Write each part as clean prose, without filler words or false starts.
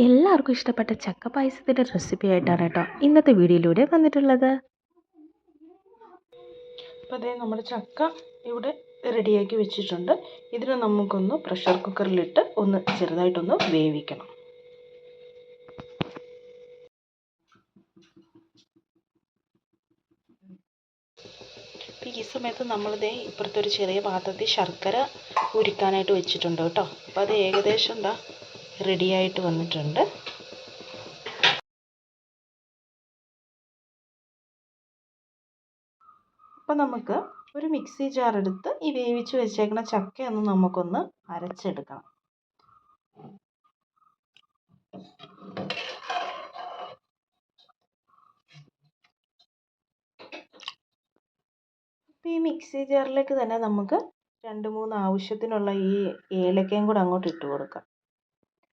എല്ലാവർക്കും ഇഷ്ടപ്പെട്ട ചക്ക പായസത്തിൻ്റെ റെസിപ്പി ആയിട്ടാണ് കേട്ടോ ഇന്നത്തെ വീഡിയോയിലൂടെ വന്നിട്ടുള്ളത്. അപ്പോൾ അതേ നമ്മുടെ ചക്ക ഇവിടെ റെഡിയാക്കി വെച്ചിട്ടുണ്ട്. ഇതിനെ നമുക്കൊന്ന് പ്രഷർ കുക്കറിലിട്ട് ഒന്ന് ചെറുതായിട്ടൊന്ന് വേവിക്കണം. ഈ സമയത്ത് നമ്മളിതേ ഇപ്പുറത്തൊരു ചെറിയ പാത്രത്തിൽ ശർക്കര ഉരുക്കാനായിട്ട് വെച്ചിട്ടുണ്ട് കേട്ടോ. അപ്പോൾ അത് ഏകദേശം എന്താ റെഡിയായിട്ട് വന്നിട്ടുണ്ട്. അപ്പം നമുക്ക് ഒരു മിക്സി ജാർ എടുത്ത് ഈ വേവിച്ച് വെച്ചേക്കുന്ന ചക്കയൊന്ന് നമുക്കൊന്ന് അരച്ചെടുക്കണം. ഈ മിക്സി ജാറിലേക്ക് തന്നെ നമുക്ക് 2-3 ആവശ്യത്തിനുള്ള ഈ ഏലക്കയും കൂടെ അങ്ങോട്ട് ഇട്ട് കൊടുക്കാം.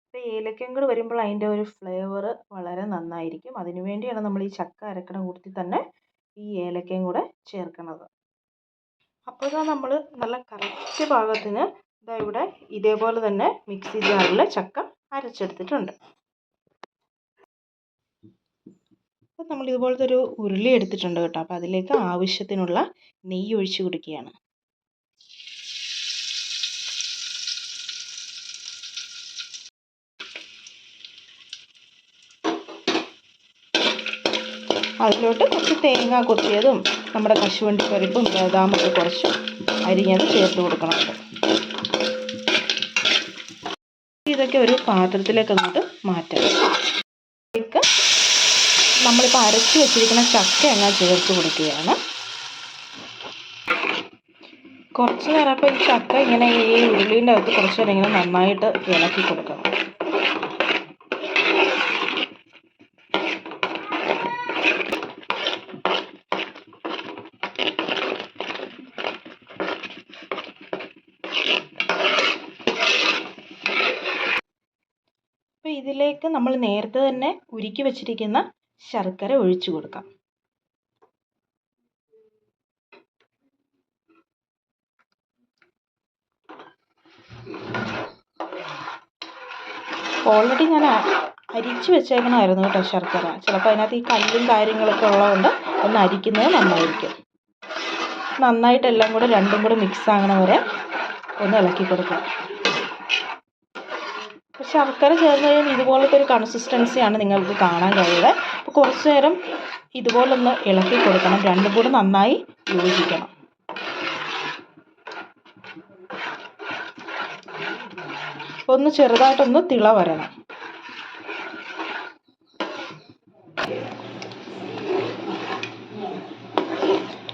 അപ്പോൾ ഏലക്കയും കൂടെ വരുമ്പോൾ അതിൻ്റെ ഒരു ഫ്ലേവർ വളരെ നന്നായിരിക്കും. അതിനു വേണ്ടിയാണ് നമ്മൾ ഈ ചക്ക അരക്കണ കൂട്ടത്തിൽ തന്നെ ഈ ഏലക്കയും കൂടെ ചേർക്കുന്നത്. അപ്പോൾ നമ്മൾ നല്ല കറക്റ്റ് പാകത്തിന് ഇവിടെ ഇതേപോലെ തന്നെ മിക്സി ജാറിൽ ചക്ക അരച്ചെടുത്തിട്ടുണ്ട്. അപ്പോൾ നമ്മൾ ഇതുപോലത്തെ ഒരു ഉരുളി എടുത്തിട്ടുണ്ട് കേട്ടോ. അപ്പോൾ അതിലേക്ക് ആവശ്യത്തിനുള്ള നെയ്യ് ഒഴിച്ച് കൊടുക്കുകയാണ്. അതിലോട്ട് കുറച്ച് തേങ്ങ കൊത്തിയതും നമ്മുടെ കശുവണ്ടി പരിപ്പും ബദാമൊക്കെ കുറച്ച് അരിഞ്ഞത് ചേർത്ത് കൊടുക്കണമുണ്ട്. ഇതൊക്കെ ഒരു പാത്രത്തിലേക്ക് അങ്ങോട്ട് മാറ്റാം. ഇതിലേക്ക് നമ്മളിപ്പോൾ അരച്ച് വെച്ചിരിക്കുന്ന ചക്ക അങ്ങ് ചേർത്ത് കൊടുക്കുകയാണ്. കുറച്ച് നേരം അപ്പോൾ ഈ ചക്ക ഇങ്ങനെ ഈ ഉരുളീൻ്റെ അകത്ത് കുറച്ച് നേരം ഇങ്ങനെ നന്നായിട്ട് ഇളക്കി കൊടുക്കണം. അപ്പോൾ ഇതിലേക്ക് നമ്മൾ നേരത്തെ തന്നെ ഉരുക്കി വെച്ചിരിക്കുന്ന ശർക്കര ഒഴിച്ചു കൊടുക്കാം. ഓൾറെഡി ഞാൻ അരിച്ച് വെച്ചേക്കണമായിരുന്നു കേട്ടോ ശർക്കര. ചിലപ്പോൾ അതിനകത്ത് ഈ കല്ലും കാര്യങ്ങളൊക്കെ ഉള്ളതുകൊണ്ട് ഒന്ന് അരിക്കുന്നത് നന്നായിരിക്കും. നന്നായിട്ടെല്ലാം കൂടെ രണ്ടും കൂടെ മിക്സ് ആകണ വരെ ഒന്ന് ഇളക്കി കൊടുക്കാം. ശർക്കര ചേർന്ന് കഴിയുമ്പോൾ ഇതുപോലത്തെ ഒരു കൺസിസ്റ്റൻസിയാണ് നിങ്ങൾക്ക് കാണാൻ കഴിയുക. അപ്പോൾ കുറച്ച് നേരം ഇതുപോലൊന്ന് ഇളക്കി കൊടുക്കണം. രണ്ടും കൂടെ നന്നായി യോജിക്കണം. ഒന്ന് ചെറുതായിട്ടൊന്ന് തിള വരണം.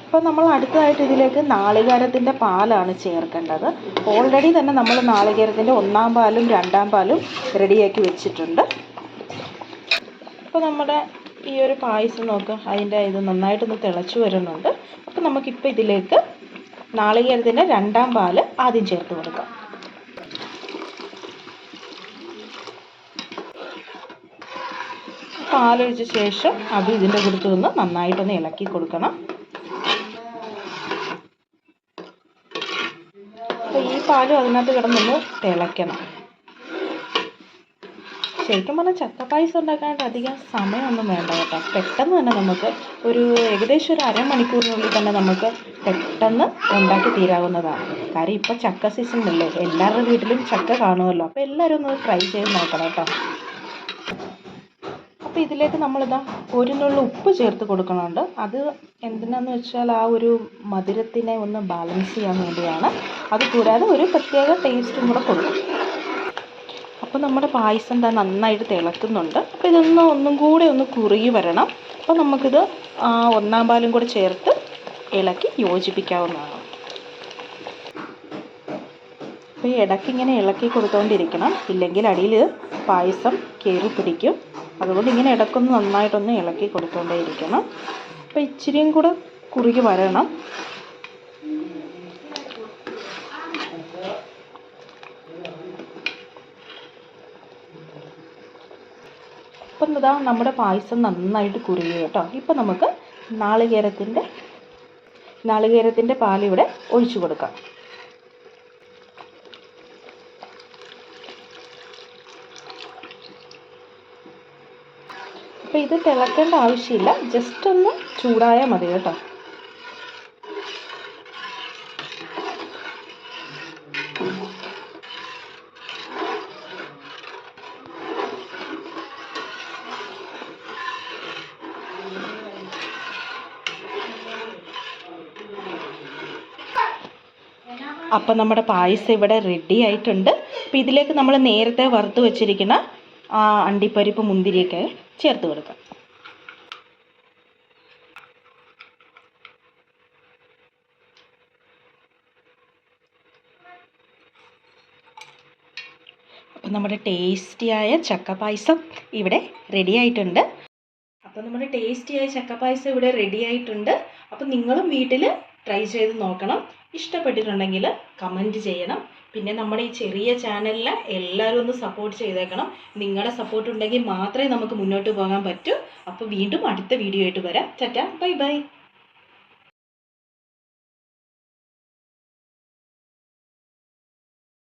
അപ്പോൾ നമ്മൾ അടുത്തതായിട്ട് ഇതിലേക്ക് നാളികേരത്തിൻ്റെ പാലാണ് ചേർക്കേണ്ടത്. ഓൾറെഡി തന്നെ നമ്മൾ നാളികേരത്തിൻ്റെ 1-ാം പാലും 2-ാം പാലും റെഡിയാക്കി വെച്ചിട്ടുണ്ട്. അപ്പോൾ നമ്മുടെ ഈ ഒരു പായസം നോക്കുക, അതിൻ്റെ ഇത് നന്നായിട്ടൊന്ന് തിളച്ചു വരുന്നുണ്ട്. അപ്പോൾ നമുക്കിപ്പോൾ ഇതിലേക്ക് നാളികേരത്തിൻ്റെ 2-ാം പാല് ആദ്യം ചേർത്ത് കൊടുക്കാം. പാലൊഴിച്ച ശേഷം അത് ഇതിൻ്റെ കൂട്ടത്തിൽ നിന്ന് നന്നായിട്ടൊന്ന് ഇളക്കി കൊടുക്കണം. അപ്പോൾ ഈ പാലും അതിനകത്ത് കിടന്നൊന്ന് തിളയ്ക്കണം. ശരിക്കും പറഞ്ഞാൽ ചക്കപ്പായസം ഉണ്ടാക്കാനായിട്ട് അധികം സമയമൊന്നും വേണ്ട കേട്ടോ. പെട്ടെന്ന് തന്നെ നമുക്ക് ഏകദേശം ഒരു അരമണിക്കൂറിനുള്ളിൽ തന്നെ നമുക്ക് പെട്ടെന്ന് ഉണ്ടാക്കി തീരാവുന്നതാണ്. കാര്യം ഇപ്പോൾ ചക്ക സീസണല്ലേ, എല്ലാവരുടെ വീട്ടിലും ചക്ക കാണുമല്ലോ. അപ്പോൾ എല്ലാവരും ഒന്ന് ട്രൈ ചെയ്ത് നോക്കണം കേട്ടോ. അപ്പോൾ ഇതിലേക്ക് നമ്മളിതാ ഒരു നുള്ളു ഉപ്പ് ചേർത്ത് കൊടുക്കണമുണ്ട്. അത് എന്തിനാന്ന് വെച്ചാൽ ആ ഒരു മധുരത്തിനെ ഒന്ന് ബാലൻസ് ചെയ്യാൻ വേണ്ടിയാണ്. അതുകൂടാതെ ഒരു പ്രത്യേക ടേസ്റ്റും കൂടെ കൊടുക്കും. അപ്പോൾ നമ്മുടെ പായസം എന്താ നന്നായിട്ട് തിളക്കുന്നുണ്ട്. അപ്പോൾ ഒന്നും കൂടെ ഒന്ന് കുറുകി വരണം. അപ്പോൾ നമുക്കിത് 1-ാം പാലും കൂടെ ചേർത്ത് ഇളക്കി യോജിപ്പിക്കാവുന്നതാണ്. അപ്പോൾ ഈ ഇടയ്ക്ക് ഇങ്ങനെ ഇളക്കി കൊടുത്തുകൊണ്ടിരിക്കണം, ഇല്ലെങ്കിൽ അടിയിൽ പായസം കയറി പിടിക്കും. അതുകൊണ്ട് ഇങ്ങനെ ഇടയ്ക്കൊന്ന് നന്നായിട്ടൊന്ന് ഇളക്കി കൊടുത്തുകൊണ്ടേയിരിക്കണം. അപ്പോൾ ഇച്ചിരിയും കൂടെ കുറുകി വരണം. അപ്പം ഇതാ നമ്മുടെ പായസം നന്നായിട്ട് കുറുകി കേട്ടോ. ഇപ്പം നമുക്ക് നാളികേരത്തിൻ്റെ പാലിവിടെ ഒഴിച്ചു കൊടുക്കാം. അപ്പോൾ ഇത് തിളക്കേണ്ട ആവശ്യമില്ല, ജസ്റ്റ് ഒന്ന് ചൂടായാൽ മതി കേട്ടോ. അപ്പം നമ്മുടെ പായസം ഇവിടെ റെഡി ആയിട്ടുണ്ട്. അപ്പോൾ ഇതിലേക്ക് നമ്മൾ നേരത്തെ വറുത്ത് വെച്ചിരിക്കുന്ന അണ്ടിപ്പരിപ്പ് മുന്തിരിയൊക്കെ ചേർത്ത് കൊടുക്കാം. അപ്പം നമ്മുടെ ടേസ്റ്റിയായ ചക്കപ്പായസം ഇവിടെ റെഡി ആയിട്ടുണ്ട്. അപ്പം നിങ്ങളും വീട്ടിൽ ട്രൈ ചെയ്ത് നോക്കണം. ഇഷ്ടപ്പെട്ടിട്ടുണ്ടെങ്കിൽ കമൻറ്റ് ചെയ്യണം. പിന്നെ നമ്മുടെ ഈ ചെറിയ ചാനലിനെ എല്ലാവരും ഒന്ന് സപ്പോർട്ട് ചെയ്തേക്കണം. നിങ്ങളുടെ സപ്പോർട്ട് ഉണ്ടെങ്കിൽ മാത്രമേ നമുക്ക് മുന്നോട്ട് പോകാൻ പറ്റൂ. അപ്പോൾ വീണ്ടും അടുത്ത വീഡിയോ ആയിട്ട് വരാം. Tata, bye bye.